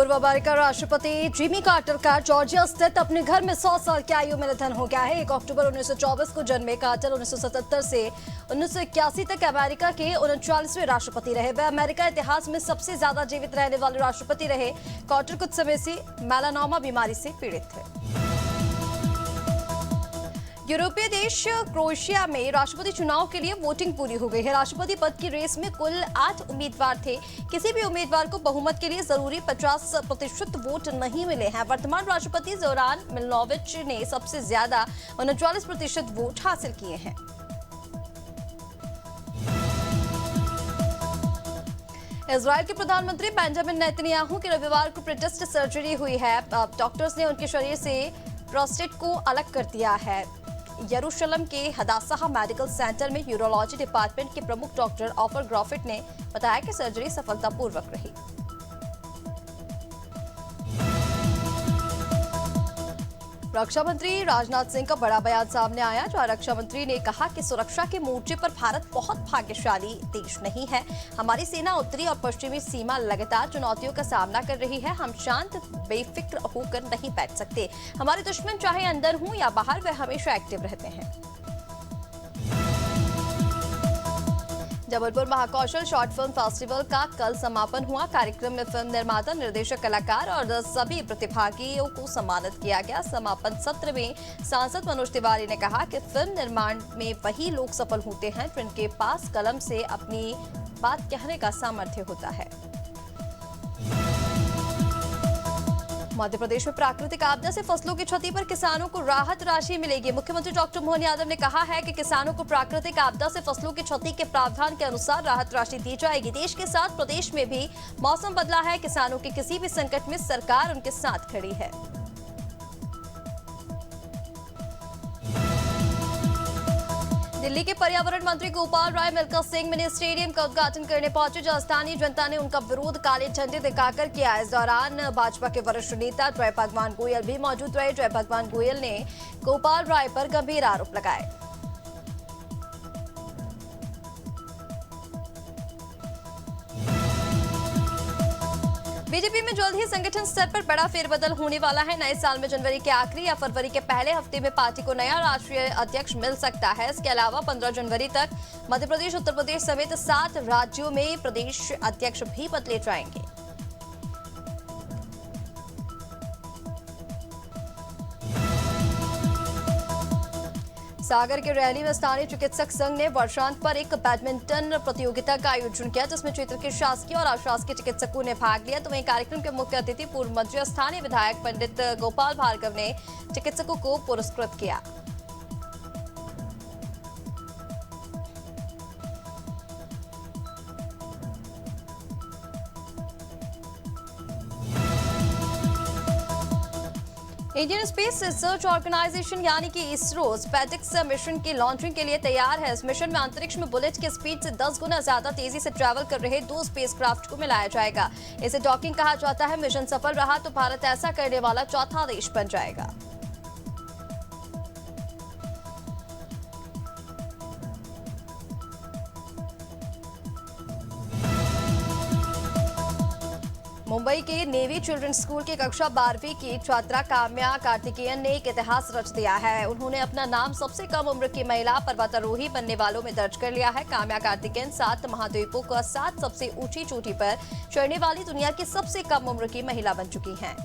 पूर्व अमेरिका राष्ट्रपति Jimmy Carter का जॉर्जिया स्थित अपने घर में 100 साल की आयु में निधन हो गया है। 1 अक्टूबर 1924 को जन्मे कार्टर 1977 से 1981 तक अमेरिका के 39वें राष्ट्रपति रहे। वह अमेरिका इतिहास में सबसे ज्यादा जीवित रहने वाले राष्ट्रपति रहे। कार्टर कुछ समय से मेलानोमा बीमारी से पीड़ित थे। यूरोपीय देश क्रोएशिया में राष्ट्रपति चुनाव के लिए वोटिंग पूरी हो गई है। राष्ट्रपति पद की रेस में कुल 8 उम्मीदवार थे। किसी भी उम्मीदवार को बहुमत के लिए जरूरी 50% वोट नहीं मिले हैं। वर्तमान राष्ट्रपति जोरान मिलोनोविच ने सबसे ज्यादा 39% वोट हासिल किए हैं। इजराइल के प्रधानमंत्री बेंजामिन नेतन्याहू की रविवार को प्रोस्टेट सर्जरी हुई है। डॉक्टर्स ने उनके शरीर से प्रोस्टेट को अलग कर दिया है। यरूशलेम के हदासा मेडिकल सेंटर में यूरोलॉजी डिपार्टमेंट के प्रमुख डॉक्टर ऑफर ग्रॉफिट ने बताया कि सर्जरी सफलतापूर्वक रही। रक्षा मंत्री राजनाथ सिंह का बड़ा बयान सामने आया, जहां रक्षा मंत्री ने कहा कि सुरक्षा के मोर्चे पर भारत बहुत भाग्यशाली देश नहीं है। हमारी सेना उत्तरी और पश्चिमी सीमा लगातार चुनौतियों का सामना कर रही है। हम शांत बेफिक्र होकर नहीं बैठ सकते। हमारे दुश्मन चाहे अंदर हों या बाहर, वे हमेशा एक्टिव रहते हैं। Jabalpur Mahakoshal short film festival का कल समापन हुआ। कार्यक्रम में फिल्म निर्माता, निर्देशक, कलाकार और सभी प्रतिभागियों को सम्मानित किया गया। समापन सत्र में सांसद मनोज तिवारी ने कहा कि फिल्म निर्माण में वही लोग सफल होते हैं जिनके पास कलम से अपनी बात कहने का सामर्थ्य होता है। मध्य प्रदेश में प्राकृतिक आपदा से फसलों की क्षति पर किसानों को राहत राशि मिलेगी। मुख्यमंत्री डॉक्टर मोहन यादव ने कहा है कि किसानों को प्राकृतिक आपदा से फसलों की क्षति के प्रावधान के अनुसार राहत राशि दी जाएगी। देश के साथ प्रदेश में भी मौसम बदला है। किसानों के किसी भी संकट में सरकार उनके साथ खड़ी है। दिल्ली के पर्यावरण मंत्री गोपाल राय मिल्खा सिंह मिनी स्टेडियम का उद्घाटन करने पहुंचे, जहां स्थानीय जनता ने उनका विरोध काले झंडे दिखाकर किया। इस दौरान भाजपा के वरिष्ठ नेता जय भगवान गोयल भी मौजूद रहे। जय भगवान गोयल ने गोपाल राय पर गंभीर आरोप लगाए। बीजेपी में जल्द ही संगठन स्तर पर बड़ा फेरबदल होने वाला है। नए साल में जनवरी के आखिरी या फरवरी के पहले हफ्ते में पार्टी को नया राष्ट्रीय अध्यक्ष मिल सकता है। इसके अलावा 15 जनवरी तक मध्य प्रदेश, उत्तर प्रदेश समेत 7 राज्यों में प्रदेश अध्यक्ष भी बदले जाएंगे। सागर के रैली में स्थानीय चिकित्सक संघ ने वर्षांत पर एक बैडमिंटन प्रतियोगिता का आयोजन किया, जिसमें क्षेत्र के शासकीय और अशासकीय चिकित्सकों ने भाग लिया। तो वहीं कार्यक्रम के मुख्य अतिथि पूर्व मंत्री स्थानीय विधायक पंडित गोपाल भार्गव ने चिकित्सकों को पुरस्कृत किया। इंडियन स्पेस रिसर्च ऑर्गेनाइजेशन यानी कि इसरो स्पेसएक्स मिशन की लॉन्चिंग के लिए तैयार है। इस मिशन में अंतरिक्ष में बुलेट की स्पीड से 10 गुना ज्यादा तेजी से ट्रैवल कर रहे 2 स्पेसक्राफ्ट को मिलाया जाएगा। इसे डॉकिंग कहा जाता है। मिशन सफल रहा तो भारत ऐसा करने वाला चौथा देश बन जाएगा। मुंबई के नेवी चिल्ड्रंस स्कूल की कक्षा 12वीं की छात्रा काम्या कार्तिकेयन ने एक इतिहास रच दिया है। उन्होंने अपना नाम सबसे कम उम्र की महिला पर्वतारोही बनने वालों में दर्ज कर लिया है। काम्या कार्तिकेयन 7 महाद्वीपों का 7 सबसे ऊंची चोटी पर चढ़ने वाली दुनिया की सबसे कम उम्र की महिला बन चुकी हैं।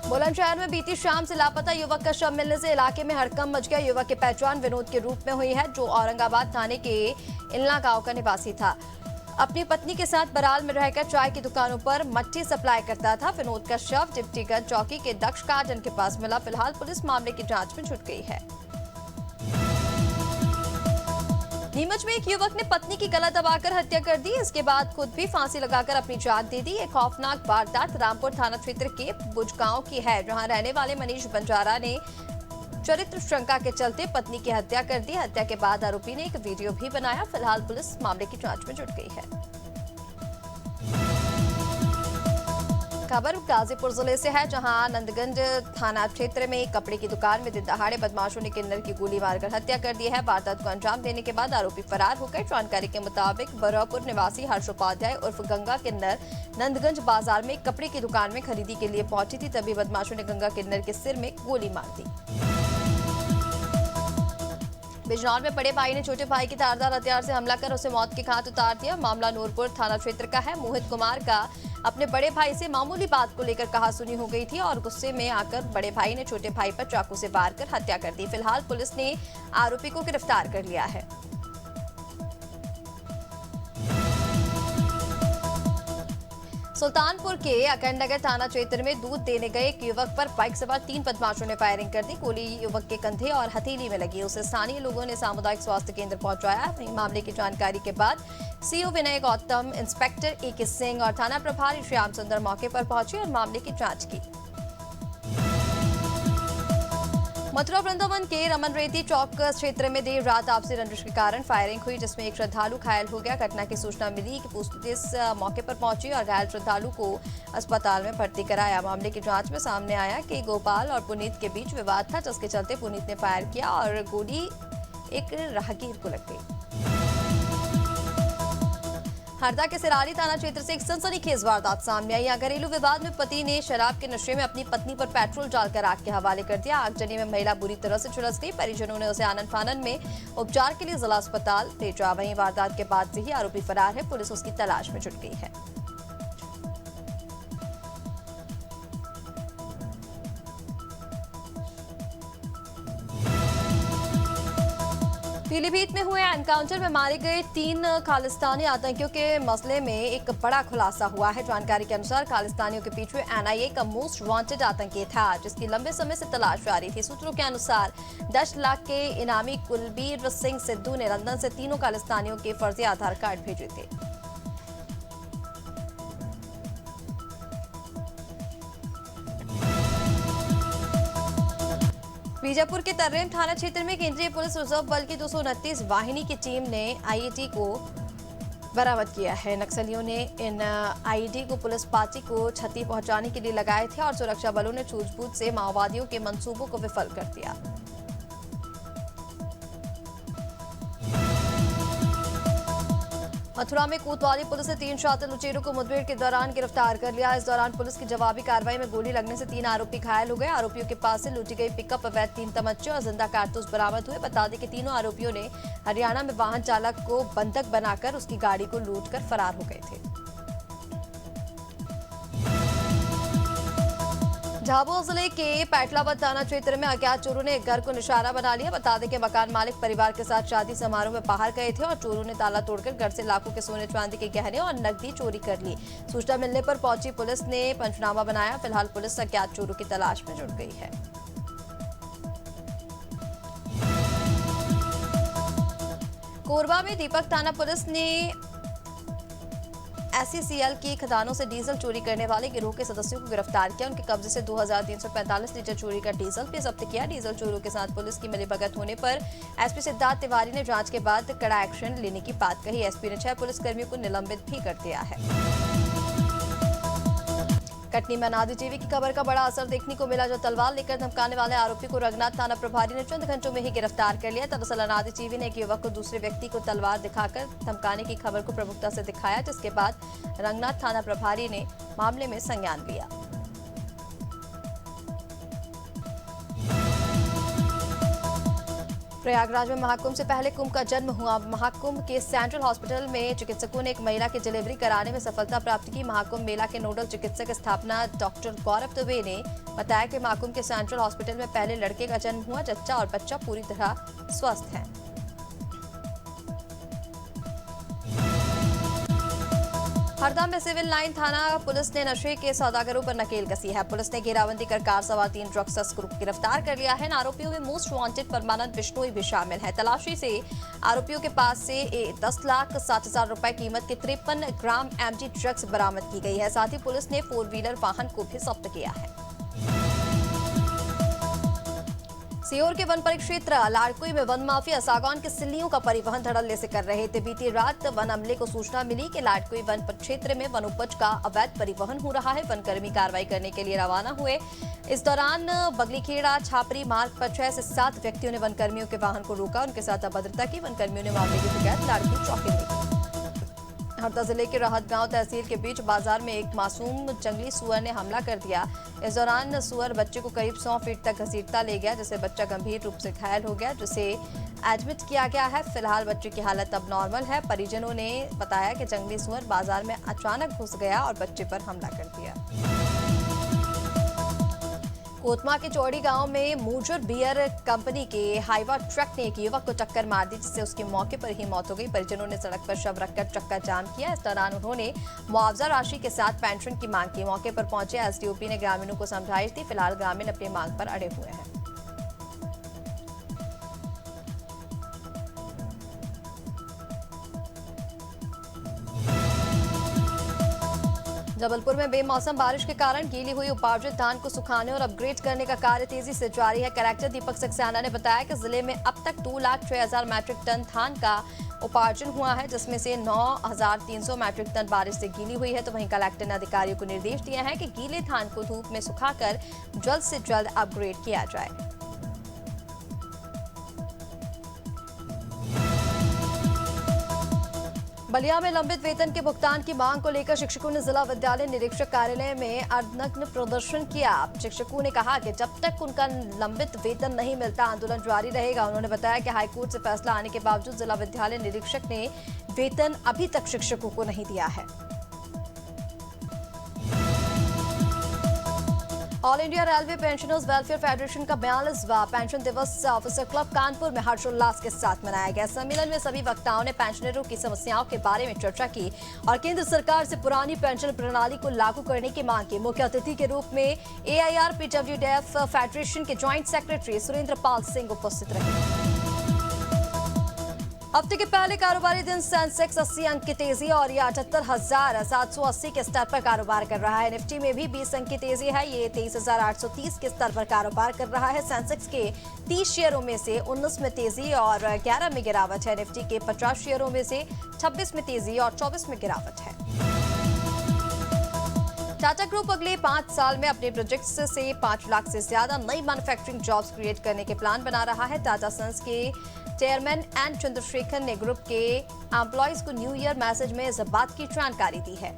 बुलंदशहर में बीती शाम से लापता युवक का शव मिलने से इलाके में हड़कंप मच गया। युवक की पहचान विनोद के रूप में हुई है, जो औरंगाबाद थाने के इलना गांव का निवासी था। अपनी पत्नी के साथ बराल में रहकर चाय की दुकानों पर मट्टी सप्लाई करता था। विनोद का शव डिप्टीगंज चौकी के दक्ष गार्डन के पास मिला। फिलहाल पुलिस मामले की जांच में जुट गई है। नीमच में एक युवक ने पत्नी की गला दबाकर हत्या कर दी। इसके बाद खुद भी फांसी लगाकर अपनी जान दे दी। एक खौफनाक वारदात रामपुर थाना क्षेत्र के बुजगांव की है, जहां रहने वाले मनीष बंजारा ने चरित्र शंका के चलते पत्नी की हत्या कर दी। हत्या के बाद आरोपी ने एक वीडियो भी बनाया। फिलहाल पुलिस मामले की जांच में जुट गई है। खबर गाजीपुर जिले से है, जहां नंदगंज थाना क्षेत्र में एक कपड़े की दुकान में दिन दहाड़े बदमाशों ने किन्नर की गोली मारकर हत्या कर दी है। वारदात को अंजाम देने के बाद आरोपी फरार हो गए। जानकारी के मुताबिक बरहपुर निवासी हर्ष उपाध्याय उर्फ गंगा किन्नर नंदगंज बाजार में एक कपड़े की दुकान में खरीदी के लिए पहुंची थी, तभी बदमाशों ने गंगा किन्नर के सिर में गोली मार दी। बिजनौर में बड़े भाई ने छोटे भाई की धारदार हथियार से हमला कर उसे मौत के घाट उतार दिया। मामला नूरपुर थाना क्षेत्र का है। मोहित कुमार का अपने बड़े भाई से मामूली बात को लेकर कहासुनी हो गई थी और गुस्से में आकर बड़े भाई ने छोटे भाई पर चाकू से वार कर हत्या कर दी। फिलहाल पुलिस ने आरोपी को गिरफ्तार कर लिया है। सुल्तानपुर के अखंडनगर थाना क्षेत्र में दूध देने गए एक युवक पर बाइक सवार 3 बदमाशों ने फायरिंग कर दी। गोली युवक के कंधे और हथेली में लगी। उसे स्थानीय लोगों ने सामुदायिक स्वास्थ्य केंद्र पहुंचाया। मामले की जानकारी के बाद CO Vinay Gautam, inspector A के सिंह और थाना प्रभारी श्याम सुंदर मौके पर पहुंचे और मामले की जांच की। मथुरा वृंदावन के रमन रेती चौक क्षेत्र में देर रात आपसी रंजिश के कारण फायरिंग हुई, जिसमें एक श्रद्धालु घायल हो गया। घटना की सूचना मिली कि पुलिस मौके पर पहुंची और घायल श्रद्धालु को अस्पताल में भर्ती कराया। मामले की जांच में सामने आया कि गोपाल और पुनीत के बीच विवाद था, जिसके चलते पुनीत ने फायर किया और गोली एक राहगीर को लग गई। हरदा के सिराली थाना क्षेत्र से एक सनसनीखेज वारदात सामने आई। यहाँ घरेलू विवाद में पति ने शराब के नशे में अपनी पत्नी पर पेट्रोल डालकर आग के हवाले कर दिया। आगजनी में महिला बुरी तरह से झुलस गई। परिजनों ने उसे आनन फानन में उपचार के लिए जिला अस्पताल भेजा। वहीं वारदात के बाद से ही आरोपी फरार है। पुलिस उसकी तलाश में जुट गई है। पीलीभीत में हुए एनकाउंटर में मारे गए 3 खालिस्तानी आतंकियों के मसले में एक बड़ा खुलासा हुआ है। जानकारी के अनुसार खालिस्तानियों के पीछे एनआईए का मोस्ट वांटेड आतंकी था, जिसकी लंबे समय से तलाश जारी थी। सूत्रों के अनुसार 10 लाख के इनामी कुलबीर सिंह सिद्धू ने लंदन से तीनों खालिस्तानियों के फर्जी आधार कार्ड भेजे थे। बीजापुर के तर्रेम थाना क्षेत्र में केंद्रीय पुलिस रिजर्व बल की 229 वाहिनी की टीम ने आईईडी को बरामद किया है। नक्सलियों ने इन आईईडी को पुलिस पार्टी को क्षति पहुंचाने के लिए लगाए थे और सुरक्षा बलों ने सूझबूझ से माओवादियों के मंसूबों को विफल कर दिया। मथुरा में कोतवाली पुलिस ने 3 शातिर लुटेरों को मुठभेड़ के दौरान गिरफ्तार कर लिया। इस दौरान पुलिस की जवाबी कार्रवाई में गोली लगने से 3 आरोपी घायल हो गए। आरोपियों के पास से लूटी गई पिकअप, अवैध 3 तमंचे और जिंदा कारतूस बरामद हुए। बता दें कि तीनों आरोपियों ने हरियाणा में वाहन चालक को बंधक बनाकर उसकी गाड़ी को लूट कर फरार हो गए थे। झाबुआ जिले के पैटलावद थाना क्षेत्र में अज्ञात चोरों ने एक घर को निशाना बना लिया। बता दें कि मकान मालिक परिवार के साथ शादी समारोह में बाहर गए थे और चोरों ने ताला तोड़कर घर से लाखों के सोने चांदी के गहने और नकदी चोरी कर ली। सूचना मिलने पर पहुंची पुलिस ने पंचनामा बनाया। फिलहाल पुलिस अज्ञात चोरों की तलाश में जुट गई है। कोरबा में दीपक थाना पुलिस ने एससीसीएल की खदानों से डीजल चोरी करने वाले गिरोह के सदस्यों को गिरफ्तार किया। उनके कब्जे से 2345 लीटर चोरी का डीजल भी जब्त किया। डीजल चोरों के साथ पुलिस की मिलीभगत होने पर एसपी सिद्धार्थ तिवारी ने जांच के बाद कड़ा एक्शन लेने की बात कही। एसपी ने 6 पुलिसकर्मियों को निलंबित भी कर दिया है। कटनी में अनादि टीवी की खबर का बड़ा असर देखने को मिला, जो तलवार लेकर धमकाने वाले आरोपी को रंगनाथ थाना प्रभारी ने चंद घंटों में ही गिरफ्तार कर लिया। दरअसल अनादि टीवी ने एक युवक को दूसरे व्यक्ति को तलवार दिखाकर धमकाने की खबर को प्रमुखता से दिखाया, जिसके बाद रंगनाथ थाना प्रभारी ने मामले में संज्ञान लिया। प्रयागराज में महाकुंभ से पहले कुंभ का जन्म हुआ। महाकुंभ के सेंट्रल हॉस्पिटल में चिकित्सकों ने एक महिला की डिलीवरी कराने में सफलता प्राप्त की। महाकुंभ मेला के नोडल चिकित्सक स्थापना डॉक्टर गौरव दुबे ने बताया कि महाकुंभ के सेंट्रल हॉस्पिटल में पहले लड़के का जन्म हुआ। जच्चा और बच्चा पूरी तरह स्वस्थ है। हरदा में सिविल लाइन थाना पुलिस ने नशे के सौदागरों पर नकेल कसी है। पुलिस ने घेराबंदी कर कार सवार 3 ड्रग्स तस्करों को गिरफ्तार कर लिया है। इन आरोपियों में मोस्ट वांटेड परमानंद बिश्नोई भी शामिल है। तलाशी से आरोपियों के पास से 10,60,000 रुपए कीमत के 53 ग्राम एमडी ड्रग्स बरामद की गई है। साथ ही पुलिस ने 4 व्हीलर वाहन को भी जब्त किया है। सीहोर के वन परिक्षेत्र लाड़कुई में वन माफिया सागौन के सिल्लियों का परिवहन धड़ल्ले से कर रहे थे। बीती रात वन अमले को सूचना मिली कि लाड़कुई वन क्षेत्र में वन उपज का अवैध परिवहन हो रहा है। वनकर्मी कार्रवाई करने के लिए रवाना हुए। इस दौरान बगलीखेड़ा छापरी मार्ग पर 6 से 7 व्यक्तियों ने वनकर्मियों के वाहन को रोका, उनके साथ अभद्रता की। वनकर्मियों ने मामले की शिकायत लाड़कुई चौकी में की। हरदा जिले के राहत गांव तहसील के बीच बाजार में एक मासूम जंगली सुअर ने हमला कर दिया। इस दौरान सुअर बच्चे को करीब 100 फीट तक घसीटता ले गया, जिससे बच्चा गंभीर रूप से घायल हो गया, जिसे एडमिट किया गया है। फिलहाल बच्चे की हालत अब नॉर्मल है। परिजनों ने बताया कि जंगली सुअर बाजार में अचानक घुस गया और बच्चे पर हमला कर दिया। कोतमा के चौड़ी गांव में मूजर बियर कंपनी के हाइवा ट्रक ने एक युवक को टक्कर मार दी, जिससे उसकी मौके पर ही मौत हो गई। परिजनों ने सड़क पर शव रखकर चक्का जाम किया। इस दौरान उन्होंने मुआवजा राशि के साथ पेंशन की मांग की। मौके पर पहुंचे एसडीओपी ने ग्रामीणों को समझाइश दी। फिलहाल ग्रामीण अपनी मांग पर अड़े हुए हैं। जबलपुर में बेमौसम बारिश के कारण गीली हुई उपार्जित धान को सुखाने और अपग्रेड करने का कार्य तेजी से जारी है। कलेक्टर दीपक सक्सेना ने बताया कि जिले में अब तक 2,06,000 मैट्रिक टन धान का उपार्जन हुआ है, जिसमें से 9,300 मैट्रिक टन बारिश से गीली हुई है। तो वहीं कलेक्टर ने अधिकारियों को निर्देश दिए हैं कि गीले धान को धूप में सुखाकर जल्द से जल्द अपग्रेड किया जाए। बलिया में लंबित वेतन के भुगतान की मांग को लेकर शिक्षकों ने जिला विद्यालय निरीक्षक कार्यालय में अर्धनग्न प्रदर्शन किया। शिक्षकों ने कहा कि जब तक उनका लंबित वेतन नहीं मिलता आंदोलन जारी रहेगा। उन्होंने बताया कि हाईकोर्ट से फैसला आने के बावजूद जिला विद्यालय निरीक्षक ने वेतन अभी तक शिक्षकों को नहीं दिया है। All India railway pensioners welfare federation का 42वां पेंशन दिवस ऑफिसर क्लब कानपुर में हर्षोल्लास के साथ मनाया गया। सम्मेलन में सभी वक्ताओं ने पेंशनरों की समस्याओं के बारे में चर्चा की और केंद्र सरकार से पुरानी पेंशन प्रणाली को लागू करने की मांग की। मुख्य अतिथि के रूप में AIRPWDF फेडरेशन के ज्वाइंट सेक्रेटरी सुरेंद्र पाल सिंह उपस्थित रहे। हफ्ते के पहले कारोबारी दिन सेंसेक्स 80 अंक की तेजी और ये 78,780 के स्तर पर कारोबार कर रहा है। निफ्टी में भी 20 अंक की तेजी है, ये 23,830 के स्तर पर कारोबार कर रहा है। सेंसेक्स के 30 शेयरों में से 19 में तेजी और 11 में गिरावट है। निफ्टी के 50 शेयरों में से 26 में तेजी और 24 में गिरावट है। टाटा ग्रुप अगले 5 साल में अपने प्रोजेक्ट्स से 5 लाख से ज्यादा नई मैन्युफैक्चरिंग जॉब्स क्रिएट करने के प्लान बना रहा है। टाटा सन्स के चेयरमैन एन चंद्रशेखर ने ग्रुप के एम्प्लॉयज को न्यू ईयर मैसेज में इस बात की जानकारी दी है।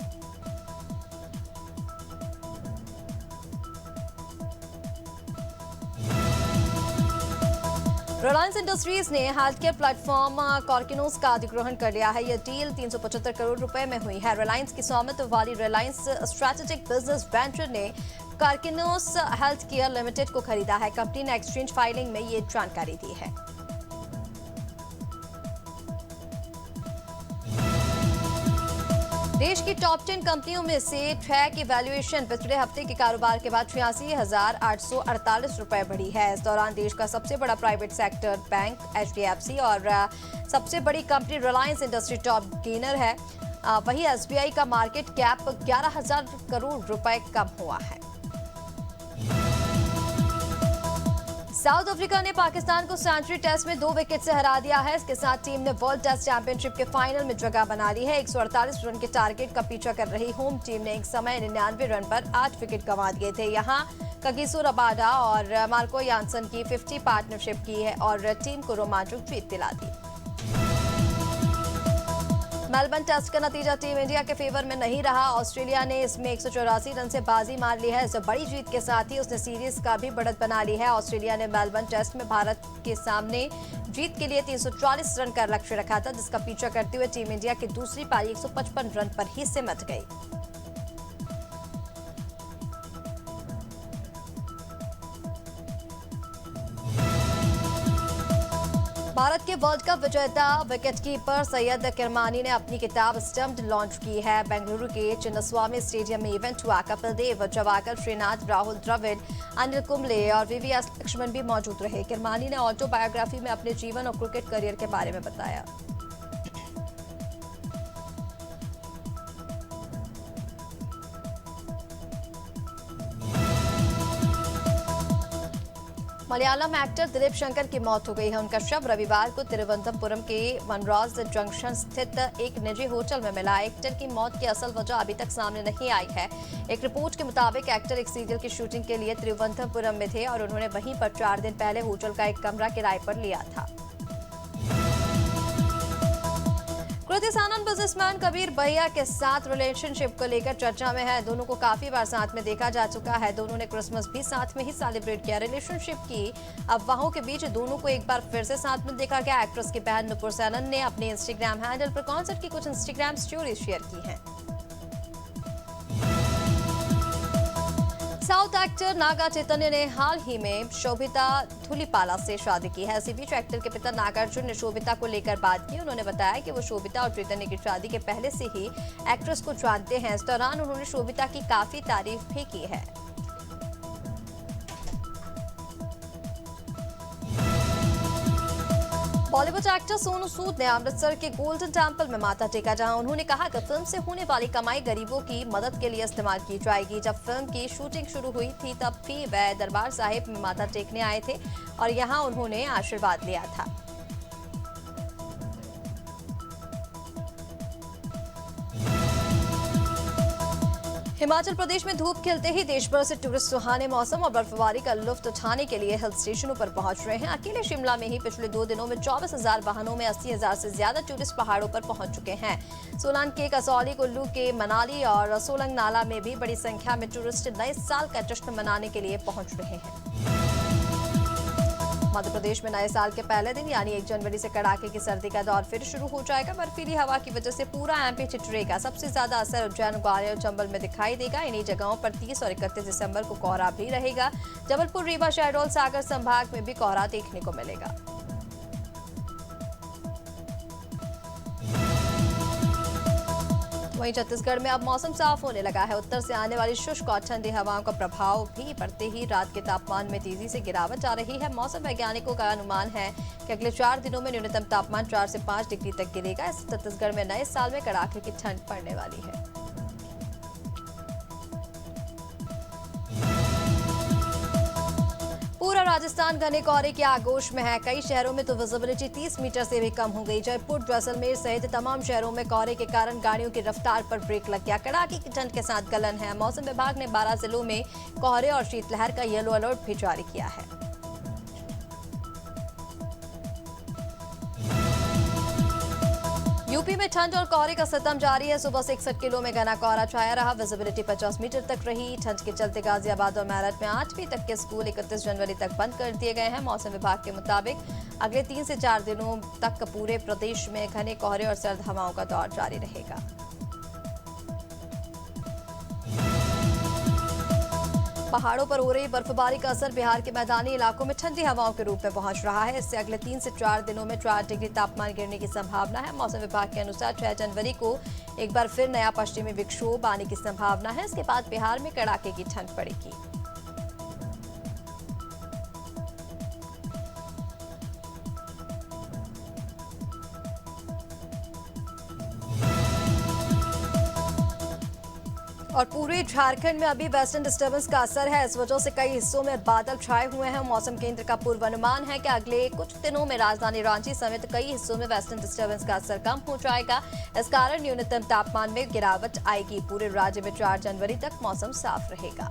रिलायंस इंडस्ट्रीज ने हेल्थ केयर प्लेटफॉर्म कॉर्किनोस का अधिग्रहण कर लिया है। यह डील 375 करोड़ रुपए में हुई है। रिलायंस की स्वामित्व वाली रिलायंस स्ट्रेटेजिक बिजनेस वेंचर ने कॉर्किनोस हेल्थ केयर लिमिटेड को खरीदा है। कंपनी ने एक्सचेंज फाइलिंग में ये जानकारी दी है। देश की टॉप 10 कंपनियों में से 6 की वैल्यूएशन पिछले हफ्ते के कारोबार के बाद 86,848 रुपए बढ़ी है। इस दौरान देश का सबसे बड़ा प्राइवेट सेक्टर बैंक HDFC और सबसे बड़ी company Reliance industry top gainer है। वहीं SBI का मार्केट कैप 11,000 करोड़ रुपए कम हुआ है। साउथ अफ्रीका ने पाकिस्तान को सेंचुरी टेस्ट में 2 विकेट से हरा दिया है। इसके साथ टीम ने वर्ल्ड टेस्ट चैंपियनशिप के फाइनल में जगह बना ली है। 148 रन के टारगेट का पीछा कर रही होम टीम ने एक समय 99 रन पर 8 विकेट गंवा दिए थे। यहां कगिसो रबाडा और मार्को यानसन की 50 पार्टनरशिप की है और टीम को रोमांचक जीत दिला दी। मेलबर्न टेस्ट का नतीजा टीम इंडिया के फेवर में नहीं रहा। ऑस्ट्रेलिया ने इसमें 184 रन से बाजी मार ली है। इस बड़ी जीत के साथ ही उसने सीरीज का भी बढ़त बना ली है। ऑस्ट्रेलिया ने मेलबर्न टेस्ट में भारत के सामने जीत के लिए 340 रन का लक्ष्य रखा था, जिसका पीछा करते हुए टीम इंडिया की दूसरी पारी 155 रन पर ही सिमट गई। भारत के वर्ल्ड कप विजेता विकेटकीपर सैयद किरमानी ने अपनी किताब स्टम्प्ड लॉन्च की है। बेंगलुरु के चिन्नस्वामी स्टेडियम में इवेंट हुआ। कपिल देव, जवाहर श्रीनाथ, राहुल द्रविड़, अनिल कुंबले और VVS लक्ष्मण भी मौजूद रहे। किरमानी ने ऑटोबायोग्राफी में अपने जीवन और क्रिकेट करियर के बारे में बताया। मलयालम एक्टर दिलीप शंकर की मौत हो गई है। उनका शव रविवार को तिरुवनंतपुरम के वनराज जंक्शन स्थित एक निजी होटल में मिला। एक्टर की मौत की असल वजह अभी तक सामने नहीं आई है। एक रिपोर्ट के मुताबिक एक्टर एक सीरियल की शूटिंग के लिए तिरुवनंतपुरम में थे और उन्होंने वहीं पर 4 दिन पहले होटल का एक कमरा किराए पर लिया था। कृति सानन बिजनेसमैन कबीर भैया के साथ रिलेशनशिप को लेकर चर्चा में है। दोनों को काफी बार साथ में देखा जा चुका है। दोनों ने क्रिसमस भी साथ में ही सेलिब्रेट किया। रिलेशनशिप की अफवाहों के बीच दोनों को एक बार फिर से साथ में देखा गया। एक्ट्रेस की बहन नुपुर सेनन ने अपने इंस्टाग्राम हैंडल पर कॉन्सर्ट की कुछ इंस्टाग्राम स्टोरी शेयर की हैं। साउथ एक्टर नागा चैतन्य ने हाल ही में शोभिता धुलीपाला से शादी की है। इसी बीच एक्टर के पिता नागार्जुन ने शोभिता को लेकर बात की। उन्होंने बताया कि वो शोभिता और चैतन्य की शादी के पहले से ही एक्ट्रेस को जानते हैं। इस दौरान उन्होंने शोभिता की काफी तारीफ भी की है। बॉलीवुड एक्टर सोनू सूद ने अमृतसर के गोल्डन टेम्पल में माथा टेका, जहां उन्होंने कहा कि फिल्म से होने वाली कमाई गरीबों की मदद के लिए इस्तेमाल की जाएगी। जब फिल्म की शूटिंग शुरू हुई थी तब भी वह दरबार साहिब में माथा टेकने आए थे और यहां उन्होंने आशीर्वाद लिया था। हिमाचल प्रदेश में धूप खिलते ही देश भर से टूरिस्ट सुहाने मौसम और बर्फबारी का लुत्फ उठाने के लिए हिल स्टेशनों पर पहुंच रहे हैं। अकेले शिमला में ही पिछले 2 दिनों में 24,000 वाहनों में 80,000 से ज्यादा टूरिस्ट पहाड़ों पर पहुंच चुके हैं। सोलान के कसौली, कुल्लू के मनाली और सोलंग नाला में भी बड़ी संख्या में टूरिस्ट नए साल का जश्न मनाने के लिए पहुंच रहे हैं। मध्य प्रदेश में नए साल के पहले दिन यानी 1 जनवरी से कड़ाके की सर्दी का दौर फिर शुरू हो जाएगा। बर्फीली हवा की वजह से पूरा एमपी ठिठुरेगा। सबसे ज्यादा असर उज्जैन, ग्वालियर और चंबल में दिखाई देगा। इन्हीं जगहों पर 30 और 31 दिसंबर को कोहरा भी रहेगा। जबलपुर, रीवा, शहडोल, सागर संभाग में भी कोहरा देखने को मिलेगा। वहीं छत्तीसगढ़ में अब मौसम साफ होने लगा है। उत्तर से आने वाली शुष्क और ठंडी हवाओं का प्रभाव भी पड़ते ही रात के तापमान में तेजी से गिरावट आ रही है। मौसम वैज्ञानिकों का अनुमान है कि अगले 4 दिनों में न्यूनतम तापमान 4 से 5 डिग्री तक गिरेगा। इससे छत्तीसगढ़ में नए साल में कड़ाके की ठंड पड़ने वाली है। पूरा राजस्थान घने कोहरे की आगोश में है। कई शहरों में तो विजिबिलिटी 30 मीटर से भी कम हो गई। जयपुर, जैसलमेर सहित तमाम शहरों में कोहरे के कारण गाड़ियों की रफ्तार पर ब्रेक लग गया। कड़ाके की ठंड के साथ गलन है। मौसम विभाग ने 12 जिलों में कोहरे और शीतलहर का येलो अलर्ट भी जारी किया है। यूपी में ठंड और कोहरे का सितम जारी है। सुबह से 61 किलो में घना कोहरा छाया रहा। विजिबिलिटी 50 मीटर तक रही। ठंड के चलते गाजियाबाद और मेरठ में 8वीं तक के स्कूल 31 जनवरी तक बंद कर दिए गए हैं। मौसम विभाग के मुताबिक अगले 3 से 4 दिनों तक पूरे प्रदेश में घने कोहरे और सर्द हवाओं का दौर जारी रहेगा। पहाड़ों पर हो रही बर्फबारी का असर बिहार के मैदानी इलाकों में ठंडी हवाओं के रूप में पहुंच रहा है। इससे अगले 3 से 4 दिनों में 4 डिग्री तापमान गिरने की संभावना है। मौसम विभाग के अनुसार 6 जनवरी को एक बार फिर नया पश्चिमी विक्षोभ आने की संभावना है। इसके बाद बिहार में कड़ाके की ठंड पड़ेगी। और पूरे झारखंड में अभी वेस्टर्न डिस्टर्बेंस का असर है। इस वजह से कई हिस्सों में बादल छाए हुए हैं। मौसम केंद्र का पूर्वानुमान है कि अगले कुछ दिनों में राजधानी रांची समेत कई हिस्सों में वेस्टर्न डिस्टर्बेंस का असर कम हो जाएगा। इस कारण न्यूनतम तापमान में गिरावट आएगी। पूरे राज्य में 4 जनवरी तक मौसम साफ रहेगा।